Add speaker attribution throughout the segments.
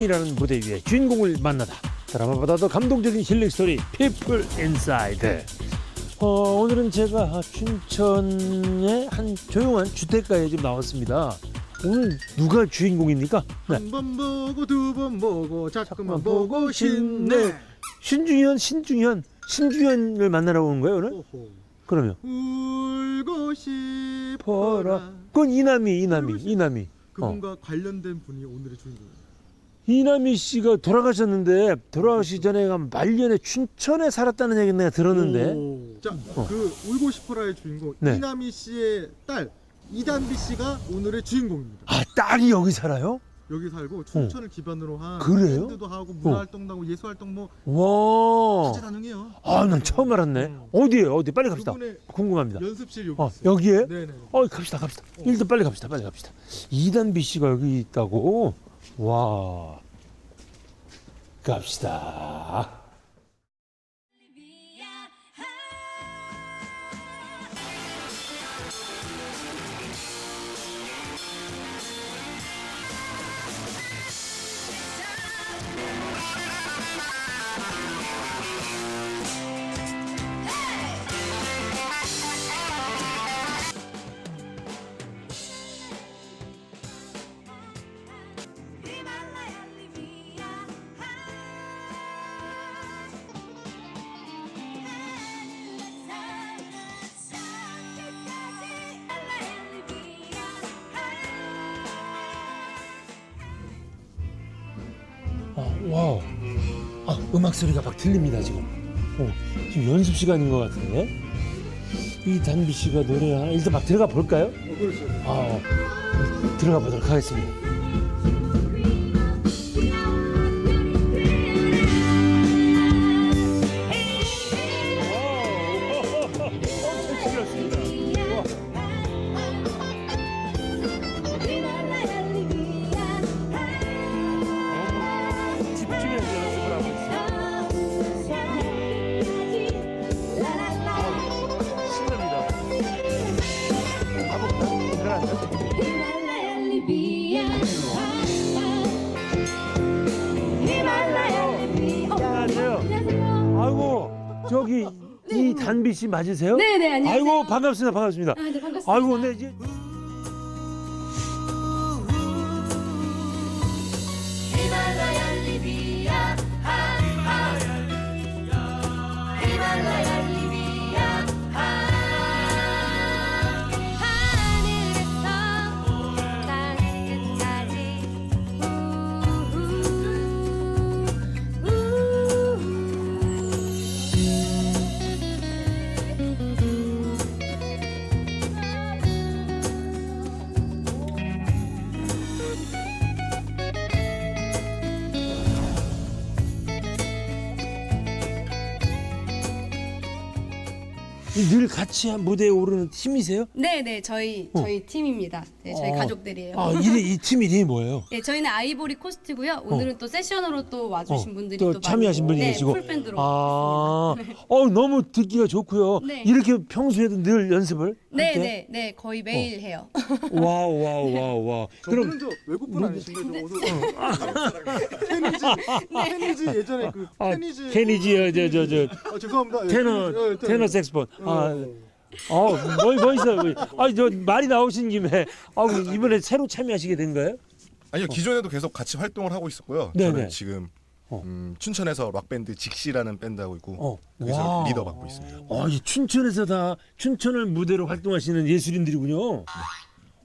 Speaker 1: 이라는 무대 위에 주인공을 만나다 드라마보다도 감동적인 힐링 스토리 피플 인사이드. 오늘은 제가 춘천의 한 조용한 주택가에 지금 나왔습니다. 오늘 누가 주인공입니까? 네.
Speaker 2: 한 번 보고 두 번 보고 자꾸만 보고 싶네.
Speaker 1: 신중현을 만나러 온 거예요 오늘?
Speaker 2: 오호.
Speaker 1: 그러면
Speaker 2: 울고 싶어라.
Speaker 1: 그건 이남이.
Speaker 2: 그분과 관련된 분이 오늘의 주인공입니다.
Speaker 1: 이남희 씨가 돌아가셨는데 돌아가시기 전에 말년에 춘천에 살았다는 얘기는 내가 들었는데.
Speaker 2: 자, 그 울고 싶어라의 주인공
Speaker 1: 네.
Speaker 2: 이남희 씨의 딸 이단비 씨가 오늘의 주인공입니다.
Speaker 1: 아, 딸이 여기 살아요?
Speaker 2: 여기 살고 춘천을 기반으로 한
Speaker 1: 그래요?
Speaker 2: 밴드도 하고 문화활동도 하고 예술활동 뭐
Speaker 1: 와.
Speaker 2: 다재다능해요.
Speaker 1: 아, 난 처음 알았네. 어디에요? 어디? 빨리 갑시다.
Speaker 2: 그분의
Speaker 1: 궁금합니다.
Speaker 2: 연습실 여기 있어요.
Speaker 1: 여기에?
Speaker 2: 네네.
Speaker 1: 갑시다. 일단 빨리 갑시다. 이단비 씨가 여기 있다고? 와. 갑시다. 와우. 음악 소리가 막 들립니다 지금. 지금 연습 시간인 것 같은데. 이단비 씨가 노래하나 일단 막 들어가 볼까요?
Speaker 2: 그렇죠.
Speaker 1: 들어가 보도록 하겠습니다. 저기 이단비 씨 맞으세요?
Speaker 3: 네네, 안녕하세요.
Speaker 1: 아이고 반갑습니다.
Speaker 3: 네, 반갑습니다.
Speaker 1: 아이고 네 이제 늘 같이 한 무대에 오르는 팀이세요?
Speaker 3: 네네, 저희 팀입니다. 네, 저희 가족들이에요.
Speaker 1: 이 팀 이름이 뭐예요?
Speaker 3: 네, 저희는 아이보리 코스트고요. 오늘은 또 세션으로 또 와주신 분들이
Speaker 1: 또 참여하신 분이
Speaker 3: 네,
Speaker 1: 계시고.
Speaker 3: 풀밴드로 왔습니다.
Speaker 1: 너무 듣기가 좋고요.
Speaker 3: 네.
Speaker 1: 이렇게 평소에도 늘 연습을 함께?
Speaker 3: 네, 거의 매일 해요.
Speaker 1: 와우.
Speaker 2: 그럼 저 외국분 아니신가요? 테니지 예전에 그 테니지
Speaker 1: 케니지요,
Speaker 2: 죄송합니다.
Speaker 1: 테너 색스폰. 뭐 있어요? 저 말이 나오신 김에 이번에 새로 참여하시게 된 거예요?
Speaker 4: 아니요, 기존에도 계속 같이 활동을 하고 있었고요.
Speaker 1: 네네.
Speaker 4: 저는 지금 춘천에서 락밴드 직시라는 밴드 하고 있고 거기서
Speaker 1: 와.
Speaker 4: 리더 맡고 있습니다.
Speaker 1: 이 춘천에서 다 춘천을 무대로 활동하시는 예술인들이군요. 와우.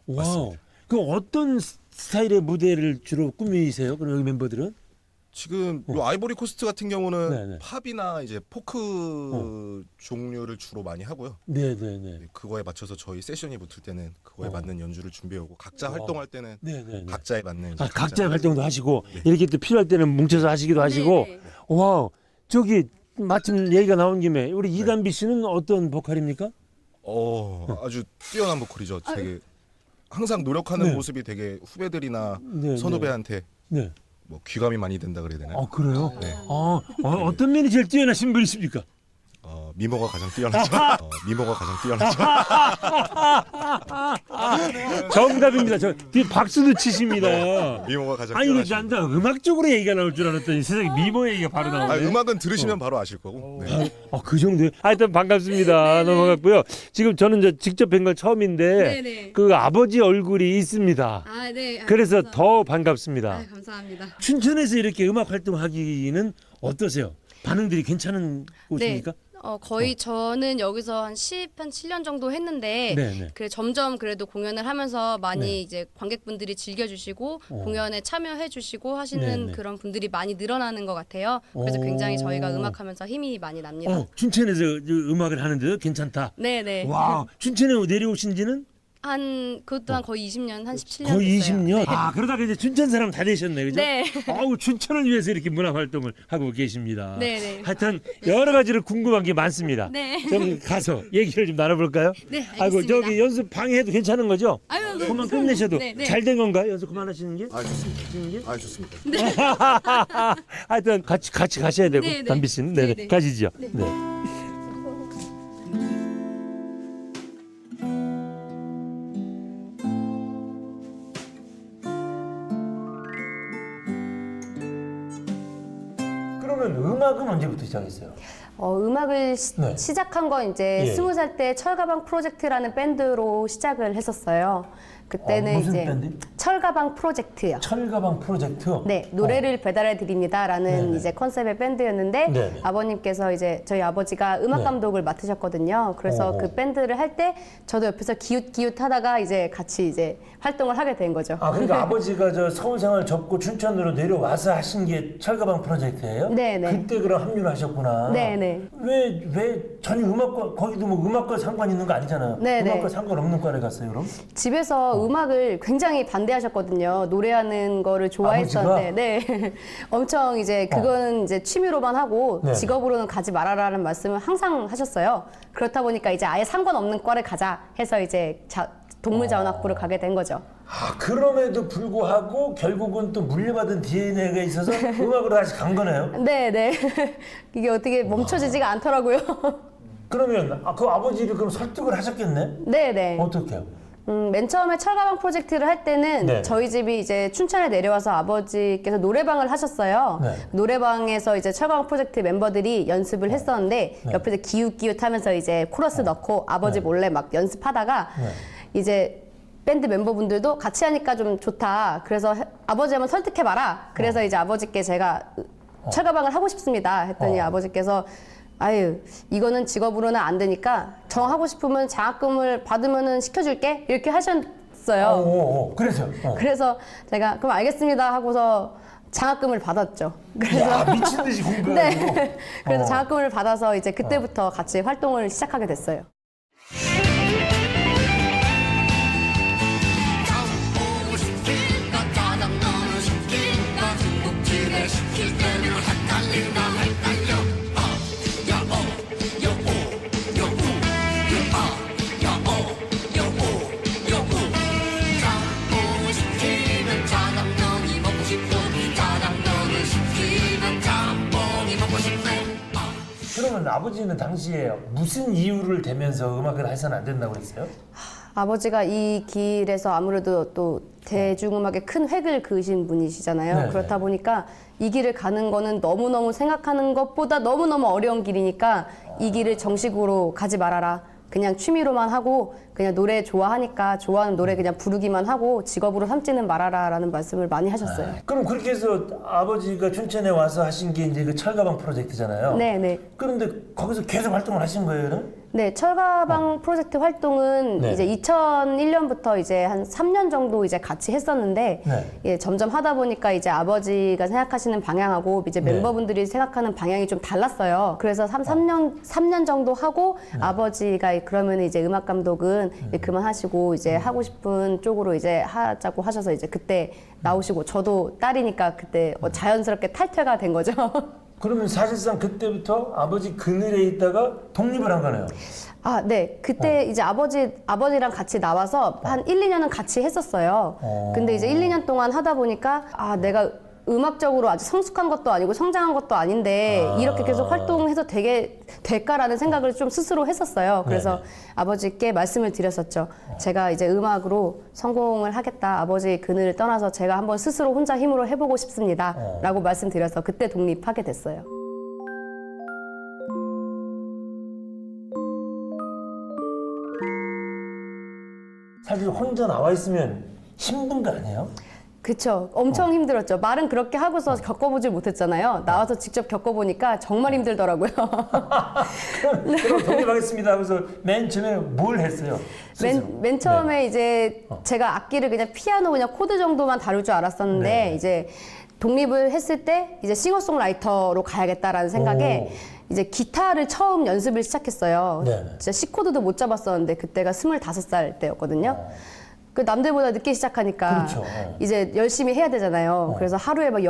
Speaker 4: 맞습니다.
Speaker 1: 그럼 어떤 스타일의 무대를 주로 꾸미세요? 그럼 여기 멤버들은?
Speaker 4: 지금 요 아이보리 코스트 같은 경우는
Speaker 1: 네네.
Speaker 4: 팝이나 이제 포크 종류를 주로 많이 하고요.
Speaker 1: 네네네.
Speaker 4: 그거에 맞춰서 저희 세션이 붙을 때는 그거에 맞는 연주를 준비해오고 각자
Speaker 1: 와.
Speaker 4: 활동할 때는
Speaker 1: 네네네.
Speaker 4: 각자에 맞는 이제
Speaker 1: 각자의 활동도 하시고
Speaker 4: 네.
Speaker 1: 이렇게 또 필요할 때는 뭉쳐서 하시기도 하시고.
Speaker 3: 네.
Speaker 1: 와우. 저기 마침 얘기가 나온 김에 우리 이단비 씨는 어떤 보컬입니까?
Speaker 4: 아주 뛰어난 보컬이죠. 되게 항상 노력하는
Speaker 1: 네.
Speaker 4: 모습이 되게 후배들이나
Speaker 1: 네,
Speaker 4: 선후배한테
Speaker 1: 네.
Speaker 4: 뭐 귀감이 많이 된다 그래야 되나요?
Speaker 1: 그래요?
Speaker 4: 네.
Speaker 1: 어떤 면이 제일 뛰어나신 분이십니까?
Speaker 4: 미모가 가장 뛰어나죠. 미모가 가장 뛰어나죠.
Speaker 1: 정답입니다. 저 뒤에 박수도 치십니다.
Speaker 4: 미모가 가장
Speaker 1: 아니
Speaker 4: 뛰어나죠.
Speaker 1: 난다 음악적으로 얘기가 나올 줄 알았더니 세상에 미모 얘기가 바로 나오네.
Speaker 4: 음악은 들으시면 바로 아실 거고. 네.
Speaker 1: 그 정도요? 하여튼 반갑습니다. 너무 반갑고요. 지금 저는 저 직접 뵌 건 처음인데
Speaker 3: 네네.
Speaker 1: 그 아버지 얼굴이 있습니다.
Speaker 3: 아, 네.
Speaker 1: 그래서
Speaker 3: 감사합니다.
Speaker 1: 더 반갑습니다.
Speaker 3: 아, 감사합니다.
Speaker 1: 춘천에서 이렇게 음악 활동하기는 어떠세요? 반응들이 괜찮은 곳입니까?
Speaker 3: 거의 저는 여기서 한 7년 정도 했는데
Speaker 1: 네네.
Speaker 3: 그래 점점 그래도 공연을 하면서 많이
Speaker 1: 네.
Speaker 3: 이제 관객분들이 즐겨주시고 공연에 참여해주시고 하시는
Speaker 1: 네네.
Speaker 3: 그런 분들이 많이 늘어나는 것 같아요. 그래서 굉장히 저희가 음악하면서 힘이 많이 납니다.
Speaker 1: 춘천에서 음악을 하는데도 괜찮다.
Speaker 3: 네네.
Speaker 1: 와, 춘천에 내려오신 지는
Speaker 3: 그것도 한 거의 20년, 한 17년
Speaker 1: 거의
Speaker 3: 됐어요.
Speaker 1: 20년.
Speaker 3: 네.
Speaker 1: 그러다가 이제 춘천 사람 다 되셨네, 그죠?
Speaker 3: 네.
Speaker 1: 아우, 춘천을 위해서 이렇게 문화 활동을 하고 계십니다.
Speaker 3: 네네.
Speaker 1: 하여튼 여러 가지로 궁금한 게 많습니다.
Speaker 3: 네.
Speaker 1: 좀 가서 얘기를 좀 나눠볼까요?
Speaker 3: 네,
Speaker 1: 아이고,
Speaker 3: 알겠습니다.
Speaker 1: 저기 연습 방해해도 괜찮은 거죠?
Speaker 3: 아유, 네.
Speaker 1: 그만 끝내셔도
Speaker 3: 네, 네.
Speaker 1: 잘 된 건가요? 연습 그만하시는 게?
Speaker 4: 좋습니다. 좋습니다.
Speaker 1: 하여튼 같이 가셔야 되고
Speaker 3: 네, 네.
Speaker 1: 담비 씨는
Speaker 3: 네,
Speaker 1: 네,
Speaker 3: 네.
Speaker 1: 가시죠. 네. 그러면 음악은 언제부터 시작했어요?
Speaker 5: 음악을
Speaker 1: 네.
Speaker 5: 시작한 건 이제
Speaker 1: 예.
Speaker 5: 20살 때 철가방 프로젝트라는 밴드로 시작을 했었어요. 그때는
Speaker 1: 무슨
Speaker 5: 이제
Speaker 1: 밴드?
Speaker 5: 철가방 프로젝트요.
Speaker 1: 철가방 프로젝트.
Speaker 5: 네, 노래를 배달해 드립니다라는
Speaker 1: 네네.
Speaker 5: 이제 컨셉의 밴드였는데
Speaker 1: 네네.
Speaker 5: 아버님께서 이제 저희 아버지가 음악
Speaker 1: 네.
Speaker 5: 감독을 맡으셨거든요. 그래서
Speaker 1: 어허.
Speaker 5: 그 밴드를 할 때 저도 옆에서 기웃기웃 하다가 이제 같이 이제 활동을 하게 된 거죠.
Speaker 1: 그러니까 아버지가 저 서울 생활 접고 춘천으로 내려와서 하신 게 철가방 프로젝트예요?
Speaker 5: 네네.
Speaker 1: 그때 그럼 합류를 하셨구나.
Speaker 5: 네네.
Speaker 1: 왜 전혀 음악과 거기도 뭐 음악과 상관 있는 거 아니잖아요.
Speaker 5: 네네.
Speaker 1: 음악과 상관 없는 과를 갔어요, 그럼?
Speaker 5: 집에서 음악을 굉장히 반대하셨거든요. 노래하는 거를 좋아했었는데, 네. 엄청 이제 그거는 이제 취미로만 하고
Speaker 1: 네.
Speaker 5: 직업으로는 가지 말아라는 말씀을 항상 하셨어요. 그렇다 보니까 이제 아예 상관없는 과를 가자 해서 이제 동물자원학부를 가게 된 거죠.
Speaker 1: 그럼에도 불구하고 결국은 또 물려받은 DNA가 있어서 음악으로 다시 간 거네요.
Speaker 5: 네, 네. 이게 어떻게 멈춰지지가 않더라고요.
Speaker 1: 그러면 그 아버지를 그럼 설득을 하셨겠네?
Speaker 5: 네, 네.
Speaker 1: 어떻게요?
Speaker 5: 맨 처음에 철가방 프로젝트를 할 때는
Speaker 1: 네.
Speaker 5: 저희 집이 이제 춘천에 내려와서 아버지께서 노래방을 하셨어요.
Speaker 1: 네.
Speaker 5: 노래방에서 이제 철가방 프로젝트 멤버들이 연습을 했었는데 옆에서 기웃기웃 하면서 이제 코러스 넣고 아버지 몰래 막 연습하다가 이제 밴드 멤버분들도 같이 하니까 좀 좋다. 그래서 아버지 한번 설득해봐라. 그래서 이제 아버지께 제가 철가방을 하고 싶습니다. 했더니 아버지께서 아유, 이거는 직업으로는 안 되니까 정하고 싶으면 장학금을 받으면은 시켜줄게. 이렇게 하셨어요.
Speaker 1: 그래서
Speaker 5: 그래서 제가 그럼 알겠습니다 하고서 장학금을 받았죠. 그래서
Speaker 1: 미친 듯이 공부해가지고.
Speaker 5: 네. 그래서 장학금을 받아서 이제 그때부터 같이 활동을 시작하게 됐어요.
Speaker 1: 그러면 아버지는 당시에 무슨 이유를 대면서 음악을 해서는 안 된다고 그랬어요?
Speaker 5: 아버지가 이 길에서 아무래도 또 대중음악에 큰 획을 그으신 분이시잖아요.
Speaker 1: 네,
Speaker 5: 그렇다 보니까 이 길을 가는 거는 너무너무 생각하는 것보다 너무너무 어려운 길이니까 이 길을 정식으로 가지 말아라. 그냥 취미로만 하고 그냥 노래 좋아하니까 좋아하는 노래 그냥 부르기만 하고 직업으로 삼지는 말아라라는 말씀을 많이 하셨어요.
Speaker 1: 그럼 그렇게 해서 아버지가 춘천에 와서 하신 게 이제 그 철가방 프로젝트잖아요.
Speaker 5: 네.
Speaker 1: 그런데 거기서 계속 활동을 하신 거예요, 그럼?
Speaker 5: 네, 철가방 프로젝트 활동은
Speaker 1: 네.
Speaker 5: 이제 2001년부터 이제 한 3년 정도 이제 같이 했었는데
Speaker 1: 네.
Speaker 5: 예, 점점 하다 보니까 이제 아버지가 생각하시는 방향하고 이제
Speaker 1: 네.
Speaker 5: 멤버분들이 생각하는 방향이 좀 달랐어요. 그래서 3년 정도 하고 아버지가 그러면 이제 음악 감독은 이제 그만하시고 이제 하고 싶은 쪽으로 이제 하자고 하셔서 이제 그때 나오시고 저도 딸이니까 그때 자연스럽게 탈퇴가 된 거죠.
Speaker 1: 그러면 사실상 그때부터 아버지 그늘에 있다가 독립을 한 거네요.
Speaker 5: 아, 네. 그때 이제 아버지랑 같이 나와서 한 1, 2년은 같이 했었어요. 근데 이제 1, 2년 동안 하다 보니까 아, 내가 음악적으로 아직 성숙한 것도 아니고 성장한 것도 아닌데 이렇게 계속 활동해서 되게 될까라는 생각을 좀 스스로 했었어요. 그래서
Speaker 1: 네네.
Speaker 5: 아버지께 말씀을 드렸었죠. 제가 이제 음악으로 성공을 하겠다. 아버지의 그늘을 떠나서 제가 한번 스스로 혼자 힘으로 해보고 싶습니다. 라고 말씀드려서 그때 독립하게 됐어요.
Speaker 1: 사실 혼자 나와 있으면 힘든 거 아니에요?
Speaker 5: 그쵸. 엄청 힘들었죠. 말은 그렇게 하고서 겪어보질 못했잖아요. 나와서 직접 겪어보니까 정말 힘들더라고요.
Speaker 1: 그럼 독립하겠습니다 하면서 맨 처음에 뭘 했어요? 스스로?
Speaker 5: 맨 처음에 이제 제가 악기를 그냥 피아노 그냥 코드 정도만 다룰 줄 알았었는데
Speaker 1: 네.
Speaker 5: 이제 독립을 했을 때 이제 싱어송라이터로 가야겠다라는 생각에 이제 기타를 처음 연습을 시작했어요.
Speaker 1: 네네.
Speaker 5: 진짜 C 코드도 못 잡았었는데 그때가 25살 때였거든요. 그 남들보다 늦게 시작하니까
Speaker 1: 그렇죠.
Speaker 5: 이제 열심히 해야 되잖아요. 그래서 하루에 막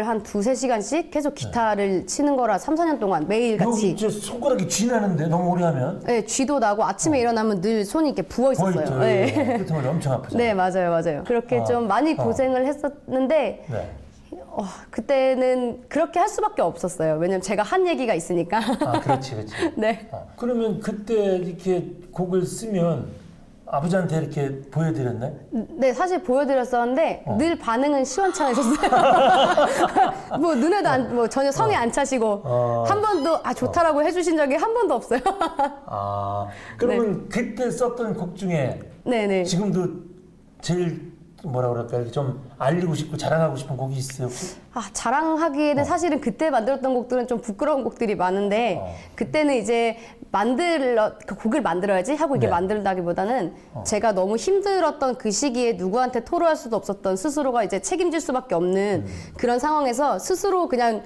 Speaker 5: 한 두세 시간씩 계속 기타를 치는 거라 3, 4년 동안 매일
Speaker 1: 여기
Speaker 5: 같이.
Speaker 1: 이제 손가락이 쥐나는데 너무 오래 하면
Speaker 5: 네, 쥐도 나고 아침에 일어나면 늘 손이 이렇게 부어 있었어요.
Speaker 1: 보이죠?
Speaker 5: 네.
Speaker 1: 끝에 머리 엄청 아프죠.
Speaker 5: 네, 맞아요. 그렇게 좀 많이 고생을 했었는데
Speaker 1: 네.
Speaker 5: 그때는 그렇게 할 수밖에 없었어요. 왜냐면 제가 한 얘기가 있으니까.
Speaker 1: 아, 그렇지.
Speaker 5: 네.
Speaker 1: 그러면 그때 이렇게 곡을 쓰면 아버지한테 이렇게 보여드렸나요?
Speaker 5: 네, 사실 보여드렸었는데 늘 반응은 시원찮으셨어요. 뭐 눈에도 뭐 전혀 성에 안 차시고 한 번도 좋다라고 해주신 적이 한 번도 없어요.
Speaker 1: 아, 그러면 그때 썼던 곡 중에
Speaker 5: 네네.
Speaker 1: 지금도 제일 뭐라 그럴까 이렇게 좀 알리고 싶고 자랑하고 싶은 곡이 있어요 혹시?
Speaker 5: 자랑하기에는 사실은 그때 만들었던 곡들은 좀 부끄러운 곡들이 많은데 그때는 이제 그 곡을 만들어야지 하고 이게
Speaker 1: 네.
Speaker 5: 만들다기보다는 제가 너무 힘들었던 그 시기에 누구한테 토로할 수도 없었던 스스로가 이제 책임질 수밖에 없는 그런 상황에서 스스로 그냥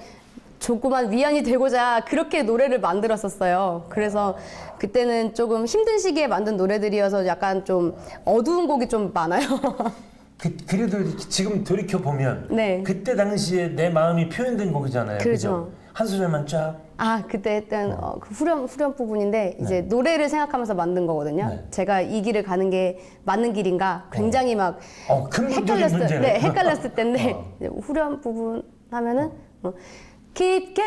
Speaker 5: 조그만 위안이 되고자 그렇게 노래를 만들었었어요. 그래서 그때는 조금 힘든 시기에 만든 노래들이어서 약간 좀 어두운 곡이 좀 많아요.
Speaker 1: 그래도 지금 돌이켜 보면
Speaker 5: 네.
Speaker 1: 그때 당시에 내 마음이 표현된 곡이잖아요.
Speaker 5: 그렇죠.
Speaker 1: 그죠? 한 소절만 쫙.
Speaker 5: 그때 했던 그 후렴 부분인데 이제 노래를 생각하면서 만든 거거든요.
Speaker 1: 네.
Speaker 5: 제가 이 길을 가는 게 맞는 길인가 굉장히 막
Speaker 1: 근본적인 문제네.
Speaker 5: 네, 헷갈렸을 때인데 이제 후렴 부분 하면은 깊게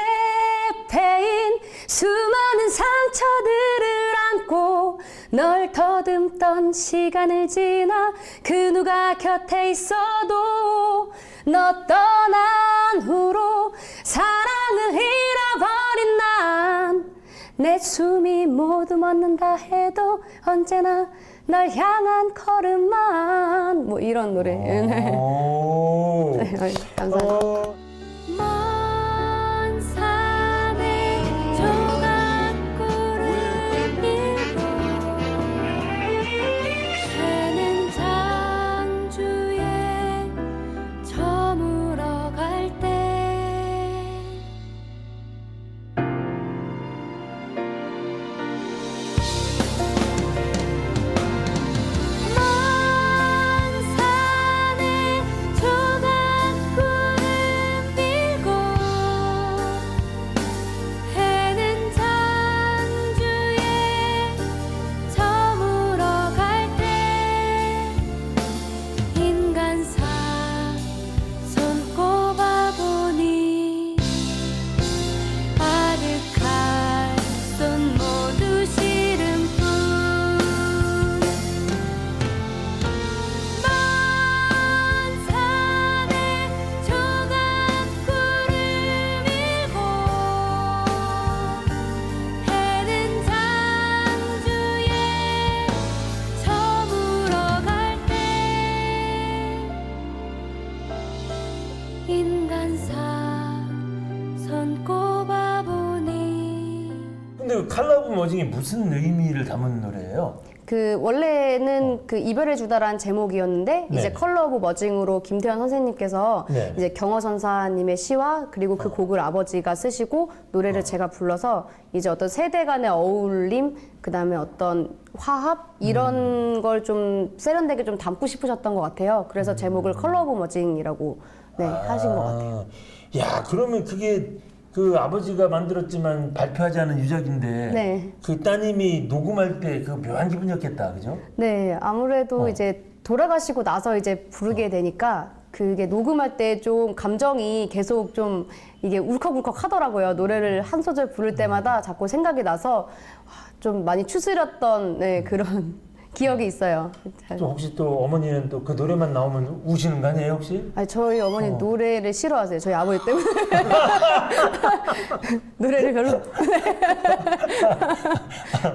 Speaker 5: 패인 수많은 상처들을 안고 널 더듬던 시간을 지나 그 누가 곁에 있어도 너 떠난 후로 사랑을 잃어버린 난 내 숨이 모두 멎는다 해도 언제나 널 향한 걸음만 뭐 이런 노래.
Speaker 1: 오.
Speaker 5: 네, 감사합니다.
Speaker 6: 먼 산에 조각구를 밀고 새는 장주에 저물어 갈 때 먼 산에 조각구를 밀고 해는 장주에 저물어 갈 때 인간사 손꼽아 보니 아득할 손 모두 시름뿐 먼 산에 조각구를 밀고 해는 장주에 저물어 갈 때 인간사 손꼽아 보니
Speaker 1: 근데 그 칼라브 머징이 무슨 의미를 담은 노래예요?
Speaker 5: 그 원래는 그 이별의 주다라는 제목이었는데
Speaker 1: 네.
Speaker 5: 이제 컬러 오브 머징으로 김태현 선생님께서
Speaker 1: 네.
Speaker 5: 이제 경허선사님의 시와 그리고 그 곡을 아버지가 쓰시고 노래를 제가 불러서 이제 어떤 세대 간의 어울림 그다음에 어떤 화합 이런 걸 좀 세련되게 좀 담고 싶으셨던 것 같아요. 그래서 제목을 컬러 오브 머징이라고 하신 것 같아요.
Speaker 1: 야, 그러면 그게 그 아버지가 만들었지만 발표하지 않은 유작인데
Speaker 5: 네.
Speaker 1: 그 따님이 녹음할 때 그 묘한 기분이었겠다, 그죠?
Speaker 5: 네, 아무래도 이제 돌아가시고 나서 이제 부르게 되니까 그게 녹음할 때 좀 감정이 계속 좀 이게 울컥울컥 하더라고요. 노래를 한 소절 부를 때마다 자꾸 생각이 나서 좀 많이 추스렸던 네, 그런 기억이 있어요.
Speaker 1: 또 혹시 또 어머니는 또 그 노래만 나오면 우시는 거 아니에요 혹시?
Speaker 5: 아니, 저희 어머니 노래를 싫어하세요. 저희 아버지 때문에. 노래를 별로.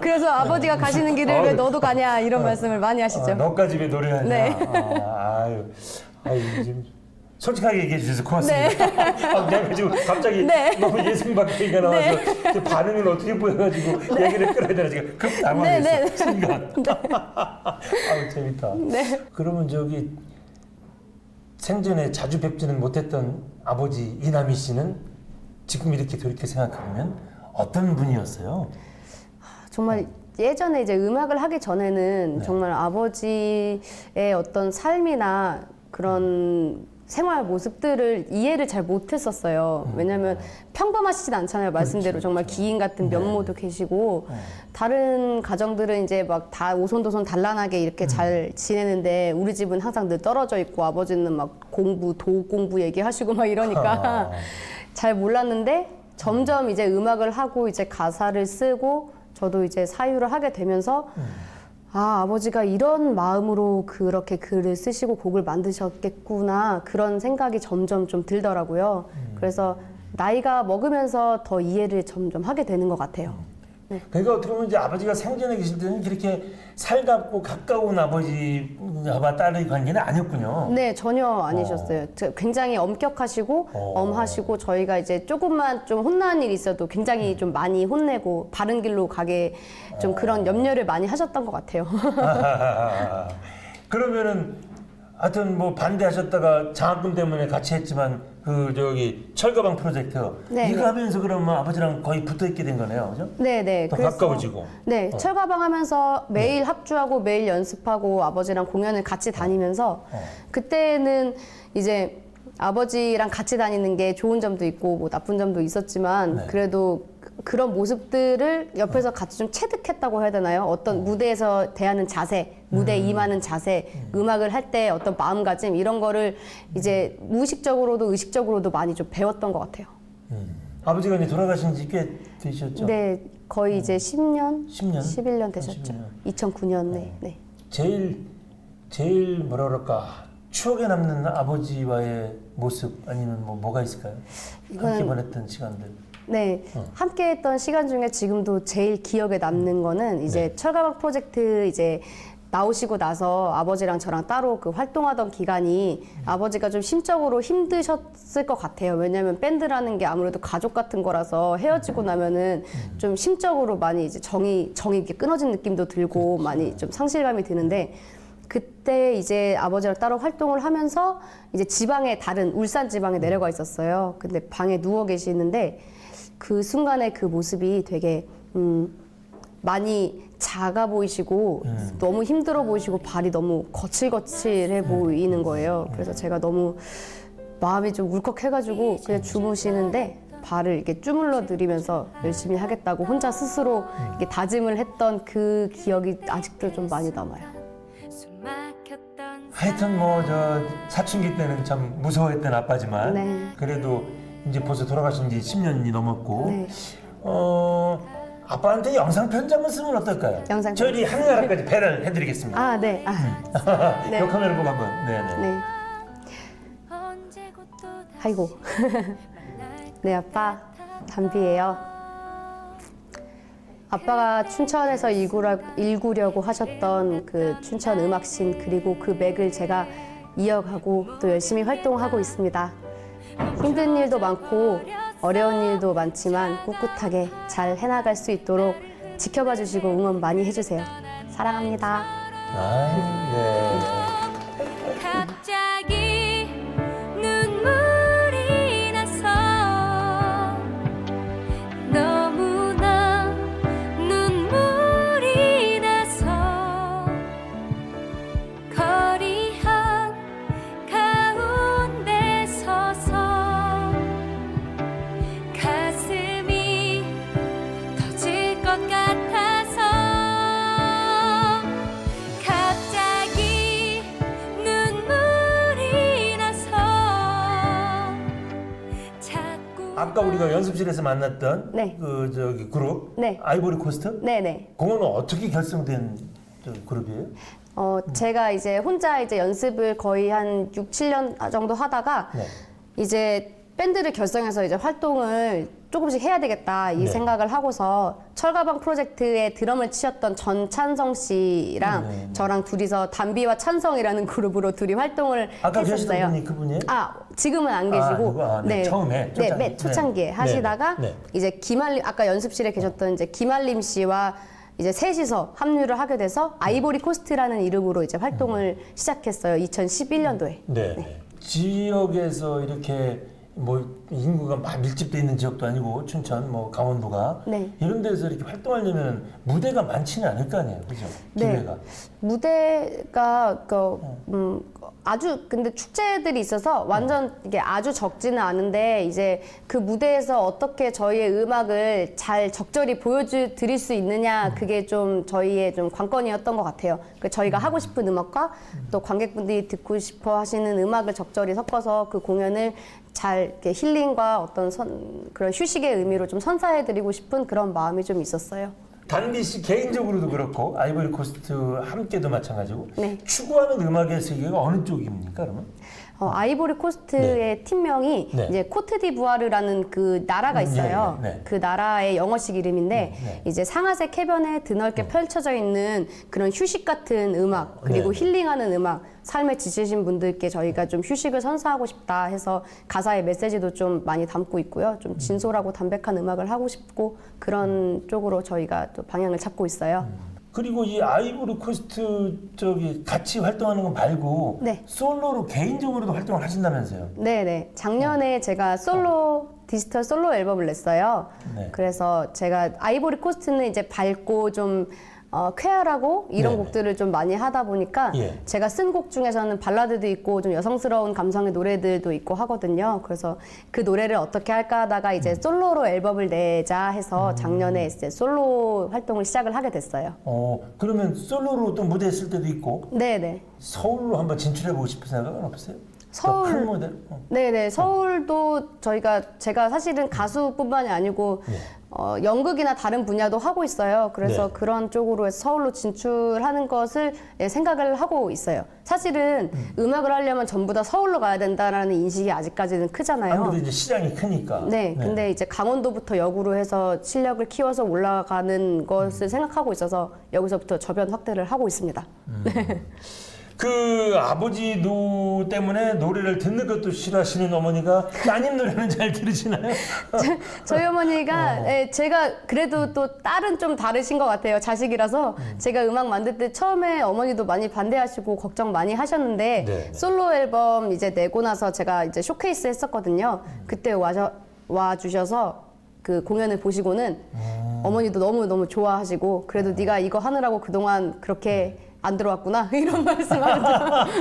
Speaker 5: 그래서 아버지가 가시는 길을 왜 너도 가냐 이런 말씀을 많이 하시죠.
Speaker 1: 너까지 왜 노래하냐?
Speaker 5: 네.
Speaker 1: 아유, 지금 솔직하게 얘기해 주셔서 고맙습니다. 내가 지금 갑자기
Speaker 5: 네.
Speaker 1: 너무 예상 밖의 얘기가 나와서 지금 반응을 어떻게 보여가지고 얘기를 끌어야 되나 지금 급 당황했어.
Speaker 5: 네.
Speaker 1: 순간. 아우 재밌다.
Speaker 5: 네.
Speaker 1: 그러면 저기 생전에 자주 뵙지는 못했던 아버지 이남희 씨는 지금 이렇게 돌이켜 생각하면 어떤 분이었어요?
Speaker 5: 정말 예전에 이제 음악을 하기 전에는 정말 아버지의 어떤 삶이나 그런 생활 모습들을 이해를 잘 못했었어요. 왜냐하면 평범하시진 않잖아요. 말씀대로 정말 기인 같은 면모도 계시고 다른 가정들은 이제 막 다 오손도손 단란하게 이렇게 잘 지내는데 우리 집은 항상 늘 떨어져 있고 아버지는 막 도옥 공부 얘기하시고 막 이러니까 잘 몰랐는데 점점 이제 음악을 하고 이제 가사를 쓰고 저도 이제 사유를 하게 되면서 아버지가 이런 마음으로 그렇게 글을 쓰시고 곡을 만드셨겠구나 그런 생각이 점점 좀 들더라고요. 그래서 나이가 먹으면서 더 이해를 점점 하게 되는 것 같아요.
Speaker 1: 그러니까 어떻게 보면 이제 아버지가 생전에 계실 때는 그렇게 살갑고 가까운 아버지와 딸의 관계는 아니었군요.
Speaker 5: 네, 전혀 아니셨어요. 굉장히 엄격하시고 엄하시고 저희가 이제 조금만 좀 혼나는 일이 있어도 굉장히 좀 많이 혼내고 바른 길로 가게 좀 그런 염려를 많이 하셨던 것 같아요.
Speaker 1: 그러면은 하여튼 뭐 반대하셨다가 장학금 때문에 같이 했지만 그 저기 철가방 프로젝트
Speaker 5: 네,
Speaker 1: 이거
Speaker 5: 네.
Speaker 1: 하면서 그러면 아버지랑 거의 붙어 있게 된 거네요, 그죠?
Speaker 5: 네네.
Speaker 1: 더 가까워지고.
Speaker 5: 네, 철가방 하면서 매일 합주하고 매일 연습하고 아버지랑 공연을 같이 다니면서 그때는 이제 아버지랑 같이 다니는 게 좋은 점도 있고 뭐 나쁜 점도 있었지만 그래도 그런 모습들을 옆에서 같이 좀 체득했다고 해야 되나요? 어떤 무대에서 대하는 자세, 무대에 임하는 자세, 음악을 할 때 어떤 마음가짐 이런 거를 이제 무의식적으로도 의식적으로도 많이 좀 배웠던 것 같아요.
Speaker 1: 아버지가 이제 돌아가신 지 꽤 되셨죠?
Speaker 5: 네, 거의 이제 10년,
Speaker 1: 10년?
Speaker 5: 11년 되셨죠.
Speaker 1: 11년.
Speaker 5: 2009년에. 네.
Speaker 1: 제일 뭐라 그럴까 추억에 남는 아버지와의 모습 아니면 뭐가 있을까요? 함께 보냈던 시간들.
Speaker 5: 네, 함께 했던 시간 중에 지금도 제일 기억에 남는 거는 이제 철가방 프로젝트 이제 나오시고 나서 아버지랑 저랑 따로 그 활동하던 기간이 아버지가 좀 심적으로 힘드셨을 것 같아요. 왜냐하면 밴드라는 게 아무래도 가족 같은 거라서 헤어지고 나면은 좀 심적으로 많이 이제 정이 이렇게 끊어진 느낌도 들고 많이 좀 상실감이 드는데 그때 이제 아버지랑 따로 활동을 하면서 이제 지방에 다른 울산 지방에 내려가 있었어요. 근데 방에 누워 계시는데 그 순간에 그 모습이 되게 많이 작아 보이시고 너무 힘들어 보이시고 발이 너무 거칠거칠해 보이는 거예요. 그래서 제가 너무 마음이 좀 울컥해가지고 그냥 주무시는데 발을 이렇게 주물러 드리면서 열심히 하겠다고 혼자 스스로 이렇게 다짐을 했던 그 기억이 아직도 좀 많이 남아요.
Speaker 1: 하여튼 뭐 저 사춘기 때는 참 무서워했던 아빠지만
Speaker 5: 네.
Speaker 1: 그래도 이제 벌써 돌아가신 지 10년이 넘었고
Speaker 5: 네.
Speaker 1: 아빠한테 영상 편지 한번 쓰면 어떨까요?
Speaker 5: 영상 편지.
Speaker 1: 저희 하늘나라까지 배를 해드리겠습니다.
Speaker 5: 아, 네. 네.
Speaker 1: 이 카메라 보고 한번. 네네.
Speaker 5: 네. 아이고. 네, 아빠. 담비예요. 아빠가 춘천에서 일구려고 하셨던 그 춘천 음악신 그리고 그 맥을 제가 이어가고 또 열심히 활동하고 있습니다. 힘든 일도 많고 어려운 일도 많지만 꿋꿋하게 잘 해나갈 수 있도록 지켜봐 주시고 응원 많이 해주세요. 사랑합니다.
Speaker 1: 네.
Speaker 6: 갑자기 눈물이 나서 너무나 눈물이 나서 거리 한 가운데 서서 가슴이 터질 것 같아서 갑자기
Speaker 1: 아까 우리가 연습실에서 만났던
Speaker 5: 네.
Speaker 1: 그 저기 그룹
Speaker 5: 네.
Speaker 1: 아이보리 코스트?
Speaker 5: 네네.
Speaker 1: 그거는 어떻게 결성된 저 그룹이에요?
Speaker 5: 제가 이제 혼자 이제 연습을 거의 한 6, 7년 정도 하다가
Speaker 1: 네.
Speaker 5: 이제 밴드를 결성해서 이제 활동을 조금씩 해야 되겠다 이
Speaker 1: 네.
Speaker 5: 생각을 하고서 철가방 프로젝트에 드럼을 치셨던 전찬성 씨랑
Speaker 1: 네.
Speaker 5: 저랑 둘이서 담비와 찬성이라는 그룹으로 둘이 활동을
Speaker 1: 아까 계시던
Speaker 5: 했었어요.
Speaker 1: 분이 그분이에요?
Speaker 5: 지금은 안 계시고
Speaker 1: 누가? 네, 처음에,
Speaker 5: 네,
Speaker 1: 초창기.
Speaker 5: 맨 초창기에
Speaker 1: 네.
Speaker 5: 하시다가
Speaker 1: 네.
Speaker 5: 이제 김알림 아까 연습실에 계셨던 이제 김알림 씨와 이제 셋이서 합류를 하게 돼서 아이보리 코스트라는 이름으로 이제 활동을 시작했어요. 2011년도에.
Speaker 1: 네. 지역에서 이렇게 뭐 인구가 막 밀집돼 있는 지역도 아니고 춘천, 뭐 강원도가
Speaker 5: 네.
Speaker 1: 이런 데서 이렇게 활동하려면 무대가 많지는 않을 거 아니에요, 그죠?
Speaker 5: 네.
Speaker 1: 기회가.
Speaker 5: 무대가 아주 근데 축제들이 있어서 완전 이게 아주 적지는 않은데 이제 그 무대에서 어떻게 저희의 음악을 잘 적절히 보여드릴 수 있느냐 그게 좀 저희의 좀 관건이었던 것 같아요. 그 저희가 하고 싶은 음악과 또 관객분들이 듣고 싶어 하시는 음악을 적절히 섞어서 그 공연을 잘 이렇게 힐링과 어떤 그런 휴식의 의미로 좀 선사해드리고 싶은 그런 마음이 좀 있었어요.
Speaker 1: 단비 씨 개인적으로도 그렇고 아이보리 코스트 함께도 마찬가지고
Speaker 5: 네.
Speaker 1: 추구하는 음악의 세계가 어느 쪽입니까, 그러면?
Speaker 5: 아이보리 코스트의 팀명이
Speaker 1: 네.
Speaker 5: 이제 코트디부아르라는 그 나라가 있어요.
Speaker 1: 네, 네.
Speaker 5: 그 나라의 영어식 이름인데
Speaker 1: 네.
Speaker 5: 이제 상하색 해변에 드넓게 펼쳐져 있는 그런 휴식 같은 음악 그리고
Speaker 1: 네.
Speaker 5: 힐링하는 음악 삶에 지치신 분들께 저희가 좀 휴식을 선사하고 싶다 해서 가사의 메시지도 좀 많이 담고 있고요. 좀 진솔하고 담백한 음악을 하고 싶고 그런 쪽으로 저희가 또 방향을 잡고 있어요.
Speaker 1: 그리고 이 아이보리 코스트 저기 같이 활동하는 거 말고
Speaker 5: 네.
Speaker 1: 솔로로 개인적으로도 활동을 하신다면서요?
Speaker 5: 네네. 작년에 제가 디지털 솔로 앨범을 냈어요.
Speaker 1: 네.
Speaker 5: 그래서 제가 아이보리 코스트는 이제 밝고 좀 쾌활하고 이런
Speaker 1: 네네.
Speaker 5: 곡들을 좀 많이 하다 보니까
Speaker 1: 예.
Speaker 5: 제가 쓴 곡 중에서는 발라드도 있고 좀 여성스러운 감성의 노래들도 있고 하거든요. 그래서 그 노래를 어떻게 할까 하다가 이제 솔로로 앨범을 내자 해서 작년에 이제 솔로 활동을 시작을 하게 됐어요.
Speaker 1: 그러면 솔로로 또 무대 했을 때도 있고
Speaker 5: 네네.
Speaker 1: 서울로 한번 진출해보고 싶은 생각은 없으세요?
Speaker 5: 서울-
Speaker 1: 큰 모델?
Speaker 5: 네네. 서울도 제가 사실은 가수뿐만이 아니고 연극이나 다른 분야도 하고 있어요. 그래서
Speaker 1: 네.
Speaker 5: 그런 쪽으로 해서 서울로 진출하는 것을 생각을 하고 있어요. 사실은 음악을 하려면 전부 다 서울로 가야 된다라는 인식이 아직까지는 크잖아요.
Speaker 1: 아무래도 이제 시장이 크니까.
Speaker 5: 네, 근데 이제 강원도부터 역으로 해서 실력을 키워서 올라가는 것을 생각하고 있어서 여기서부터 저변 확대를 하고 있습니다.
Speaker 1: 그 아버지 때문에 노래를 듣는 것도 싫어하시는 어머니가 따님 노래는 잘 들으시나요?
Speaker 5: 저희 어머니가 제가 그래도 또 딸은 좀 다르신 것 같아요. 자식이라서 제가 음악 만들 때 처음에 어머니도 많이 반대하시고 걱정 많이 하셨는데
Speaker 1: 네.
Speaker 5: 솔로 앨범 이제 내고 나서 제가 이제 쇼케이스 했었거든요. 그때 와 주셔서 그 공연을 보시고는 어머니도 너무 좋아하시고 그래도 네가 이거 하느라고 그동안 그렇게 안 들어왔구나 이런 말씀하셨죠.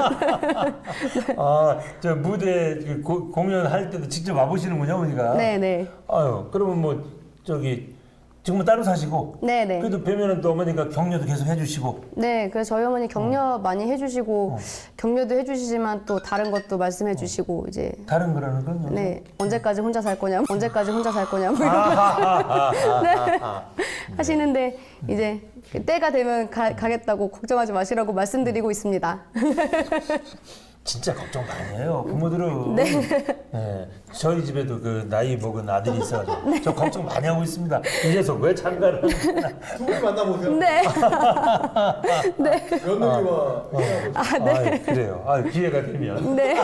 Speaker 1: 저 무대 공연할 때도 직접 와보시는군요, 어머니가.
Speaker 5: 네네.
Speaker 1: 아유, 그러면 뭐 저기 지금은 따로 사시고.
Speaker 5: 네네.
Speaker 1: 그래도 뵈면은 또 어머니가 격려도 계속 해주시고.
Speaker 5: 네, 그래서 저희 어머니 격려 많이 해주시고 격려도 해주시지만 또 다른 것도 말씀해주시고 이제
Speaker 1: 다른 거라는 건요?
Speaker 5: 네 언제까지 혼자 살 거냐, 언제까지 혼자 살 거냐 뭐 이런 네. 하시는데 이제 때가 되면 가겠다고 걱정하지 마시라고 말씀드리고 있습니다.
Speaker 1: 진짜 걱정 많이 해요. 부모들은. 네. 저희 집에도 그 나이 먹은 아들이 있어가지고 저 걱정 많이 하고 있습니다. 이 녀석 왜 참가를 하나.
Speaker 2: 두 분이 만나보세요.
Speaker 5: 네.
Speaker 2: 며느리와
Speaker 1: 네. 그래요. 기회가 되면.
Speaker 5: 네.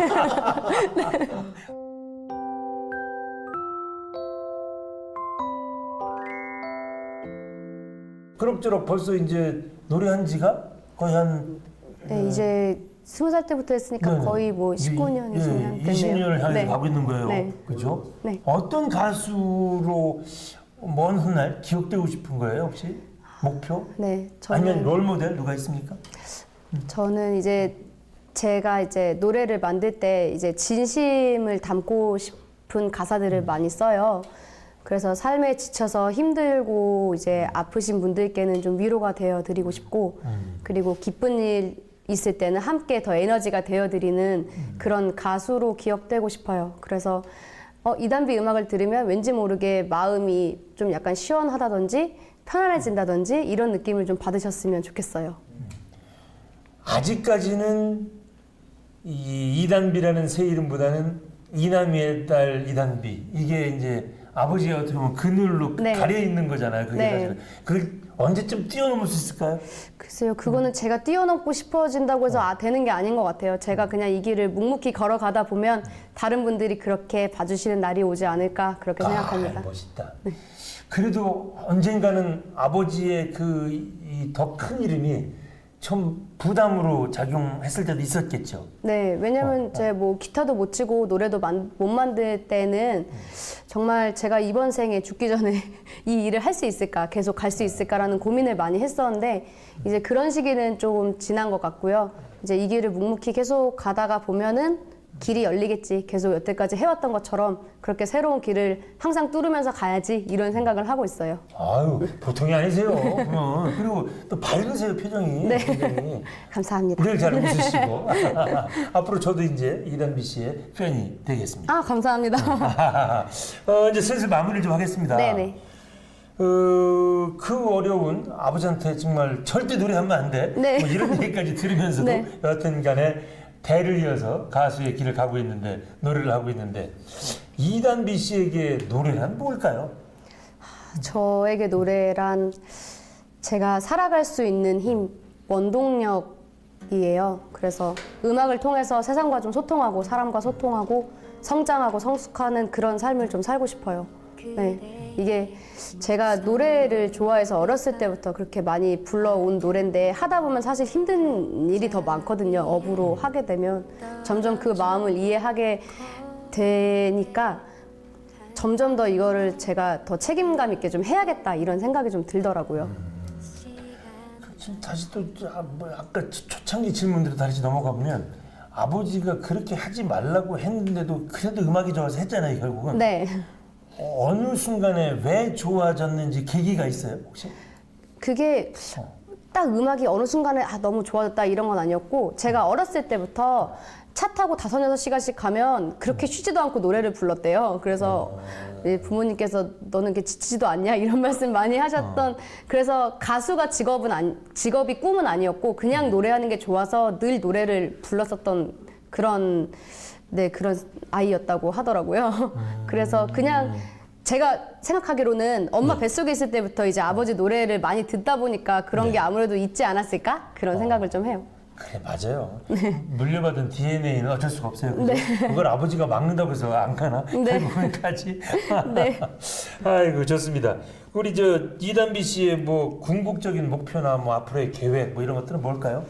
Speaker 1: 그럭저럭 벌써 이제 노래한 지가 거의 한
Speaker 5: 네, 이제 20살 때부터 했으니까
Speaker 1: 네네.
Speaker 5: 거의 뭐 19년, 20년 됐네요.
Speaker 1: 20년을 향해
Speaker 5: 네.
Speaker 1: 가고 있는 거예요.
Speaker 5: 네.
Speaker 1: 그죠?
Speaker 5: 네.
Speaker 1: 어떤 가수로 먼 훗날 기억되고 싶은 거예요, 혹시? 목표?
Speaker 5: 네,
Speaker 1: 아니면 롤 모델 누가 있습니까?
Speaker 5: 저는 이제 제가 이제 노래를 만들 때 이제 진심을 담고 싶은 가사들을 많이 써요. 그래서 삶에 지쳐서 힘들고 이제 아프신 분들께는 좀 위로가 되어 드리고 싶고 그리고 기쁜 일 있을 때는 함께 더 에너지가 되어 드리는 그런 가수로 기억되고 싶어요. 그래서 이단비 음악을 들으면 왠지 모르게 마음이 좀 약간 시원하다든지 편안해진다든지 이런 느낌을 좀 받으셨으면 좋겠어요.
Speaker 1: 아직까지는 이 이단비라는 새 이름보다는 이남이의 딸 이단비 이게 이제 아버지가 어떻게 보면 그늘로
Speaker 5: 네.
Speaker 1: 가려 있는 거잖아요. 그게
Speaker 5: 네.
Speaker 1: 사실은. 그걸 언제쯤 뛰어넘을 수 있을까요?
Speaker 5: 글쎄요, 그거는 제가 뛰어넘고 싶어진다고 해서 되는 게 아닌 것 같아요. 제가 그냥 이 길을 묵묵히 걸어가다 보면 다른 분들이 그렇게 봐주시는 날이 오지 않을까 그렇게 생각합니다.
Speaker 1: 멋있다. 그래도 언젠가는 아버지의 그 더 큰 이름이 좀 부담으로 작용했을 때도 있었겠죠.
Speaker 5: 네, 왜냐면 이제 뭐 기타도 못 치고 노래도 못 만들 때는 정말 제가 이번 생에 죽기 전에 이 일을 할 수 있을까, 계속 갈 수 있을까라는 고민을 많이 했었는데 이제 그런 시기는 조금 지난 것 같고요. 이제 이 길을 묵묵히 계속 가다가 보면은 길이 열리겠지. 계속 여태까지 해왔던 것처럼 그렇게 새로운 길을 항상 뚫으면서 가야지 이런 생각을 하고 있어요.
Speaker 1: 아유, 보통이 아니세요. 그러면. 그리고 또 밝으세요, 표정이.
Speaker 5: 네.
Speaker 1: 굉장히.
Speaker 5: 감사합니다.
Speaker 1: 늘 잘 웃으시고. 앞으로 저도 이제 이단비 씨의 팬이 되겠습니다.
Speaker 5: 아, 감사합니다.
Speaker 1: 이제 슬슬 마무리를 좀 하겠습니다.
Speaker 5: 네네.
Speaker 1: 그 어려운 아버지한테 정말 절대 노래하면 안 돼.
Speaker 5: 네.
Speaker 1: 뭐 이런 얘기까지 들으면서도
Speaker 5: 네.
Speaker 1: 여하튼 간에 대를 이어서 가수의 길을 가고 있는데 노래를 하고 있는데 이단비 씨에게 노래란 뭘까요?
Speaker 5: 저에게 노래란 제가 살아갈 수 있는 힘, 원동력이에요. 그래서 음악을 통해서 세상과 좀 소통하고 사람과 소통하고 성장하고 성숙하는 그런 삶을 좀 살고 싶어요. 네, 이게 제가 노래를 좋아해서 어렸을 때부터 그렇게 많이 불러온 노래인데 하다 보면 사실 힘든 일이 더 많거든요. 업으로 하게 되면 점점 그 마음을 이해하게 되니까 점점 더 이거를 제가 더 책임감 있게 좀 해야겠다 이런 생각이 좀 들더라고요.
Speaker 1: 지금 다시 또 아까 초창기 질문대로 다시 넘어가 보면 아버지가 그렇게 하지 말라고 했는데도 그래도 음악이 좋아서 했잖아요, 결국은.
Speaker 5: 네.
Speaker 1: 어느 순간에 왜 좋아졌는지 계기가 있어요, 혹시?
Speaker 5: 그게 딱 음악이 어느 순간에 너무 좋아졌다 이런 건 아니었고 제가 어렸을 때부터 차 타고 5-6시간씩 가면 그렇게 쉬지도 않고 노래를 불렀대요. 그래서 부모님께서 너는 이렇게 지치지도 않냐 이런 말씀 많이 하셨던 그래서 가수가 직업이 꿈은 아니었고 그냥 노래하는 게 좋아서 늘 노래를 불렀었던 그런 아이였다고 하더라고요. 그래서 그냥 제가 생각하기로는 엄마 뱃속에 있을 때부터 이제 아버지 노래를 많이 듣다 보니까 그런 게 아무래도 있지 않았을까? 그런 생각을 좀 해요.
Speaker 1: 그래, 맞아요. 물려받은 DNA는 어쩔 수가 없어요. 그죠? 그걸 아버지가 막는다고 해서 안 가나? 결국은까지.
Speaker 5: 네.
Speaker 1: 아이고, 좋습니다. 우리 저 이단비 씨의 뭐 궁극적인 목표나 뭐 앞으로의 계획 뭐 이런 것들은 뭘까요?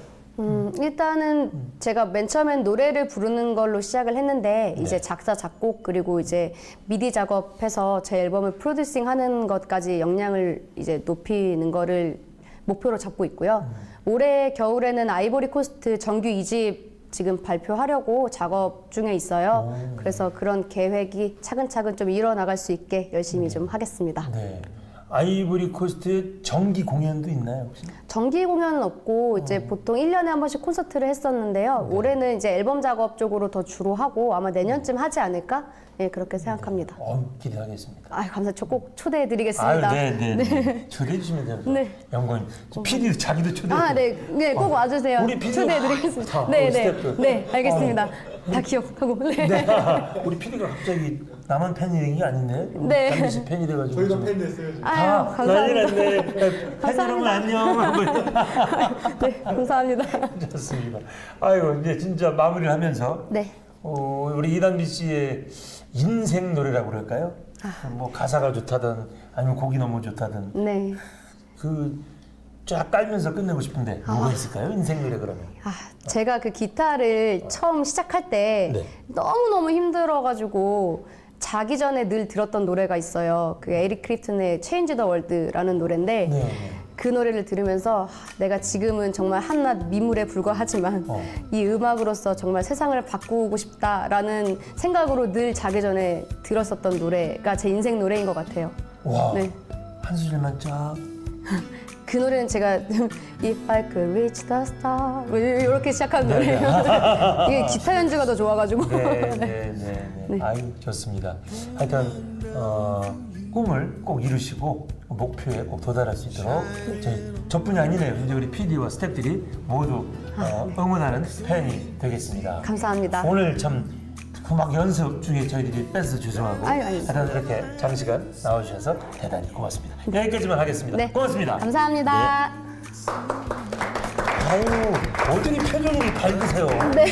Speaker 5: 일단은 제가 맨 처음엔 노래를 부르는 걸로 시작을 했는데 이제 작사, 작곡 그리고 이제 미디 작업해서 제 앨범을 프로듀싱 하는 것까지 역량을 이제 높이는 거를 목표로 잡고 있고요. 올해 겨울에는 아이보리 코스트 정규 2집 지금 발표하려고 작업 중에 있어요. 그래서 그런 계획이 차근차근 좀 이뤄나갈 수 있게 열심히 좀 하겠습니다.
Speaker 1: 네. 아이보리 코스트의 정기 공연도 있나요, 혹시?
Speaker 5: 정기 공연은 없고 이제 보통 1년에 한 번씩 콘서트를 했었는데요. 올해는 이제 앨범 작업 쪽으로 더 주로 하고 아마 내년쯤 하지 않을까? 네, 그렇게 생각합니다.
Speaker 1: 기대하겠습니다.
Speaker 5: 감사합니다. 저 꼭 초대해 드리겠습니다.
Speaker 1: 네. 초대해 주시면 됩니다.
Speaker 5: 네.
Speaker 1: 영광. PD 자기도 초대해.
Speaker 5: 네, 꼭 와주세요.
Speaker 1: 우리 PD 가
Speaker 5: 초대해 드리겠습니다.
Speaker 1: 우리 스태프들.
Speaker 5: 네, 알겠습니다. 다 기억하고. 네.
Speaker 1: 네. 우리 PD가 갑자기 나만 팬이 된 게 아닌데?
Speaker 5: 네.
Speaker 1: 장미 씨 팬이 돼가지고.
Speaker 2: 저희도 팬 됐어요. 지금.
Speaker 5: 감사합니다.
Speaker 1: 난리 났네. 팬 여러분 안녕.
Speaker 5: 네, 감사합니다.
Speaker 1: 좋습니다. 아이고, 이제 진짜 마무리를 하면서
Speaker 5: 네.
Speaker 1: 우리 이단비 씨의 인생 노래라고 그럴까요? 뭐 가사가 좋다든 아니면 곡이 너무 좋다든
Speaker 5: 네.
Speaker 1: 쫙 깔면서 끝내고 싶은데 뭐가 있을까요? 인생 노래 그러면.
Speaker 5: 제가 그 기타를 처음 시작할 때
Speaker 1: 네.
Speaker 5: 너무너무 힘들어가지고 자기 전에 늘 들었던 노래가 있어요. 그 에릭 크립튼의 Change the World라는 노래인데
Speaker 1: 네.
Speaker 5: 그 노래를 들으면서 내가 지금은 정말 한낱 미물에 불과하지만 이 음악으로서 정말 세상을 바꾸고 싶다라는 생각으로 늘 자기 전에 들었었던 노래가 제 인생 노래인 것 같아요.
Speaker 1: 와.
Speaker 5: 네.
Speaker 1: 한 소절만 쫙.
Speaker 5: 그 노래는 제가 If I could reach the star 이렇게 시작한 노래예요. 이게 기타 연주가 더 좋아가지고.
Speaker 1: 네. 아유 좋습니다. 하여튼 꿈을 꼭 이루시고 목표에 꼭 도달할 수 있도록 저뿐이 아니네요. 이제 우리 PD와 스태프들이 모두 응원하는 팬이 되겠습니다.
Speaker 5: 감사합니다.
Speaker 1: 오늘 참 막 연습 중에 저희들이 뺏어서 죄송하고
Speaker 5: 아유.
Speaker 1: 하여튼 이렇게 장시간 나와주셔서 대단히 고맙습니다. 여기까지만 하겠습니다.
Speaker 5: 네.
Speaker 1: 고맙습니다.
Speaker 5: 감사합니다.
Speaker 1: 아유 어떻게 표정이 밝으세요.
Speaker 5: 네.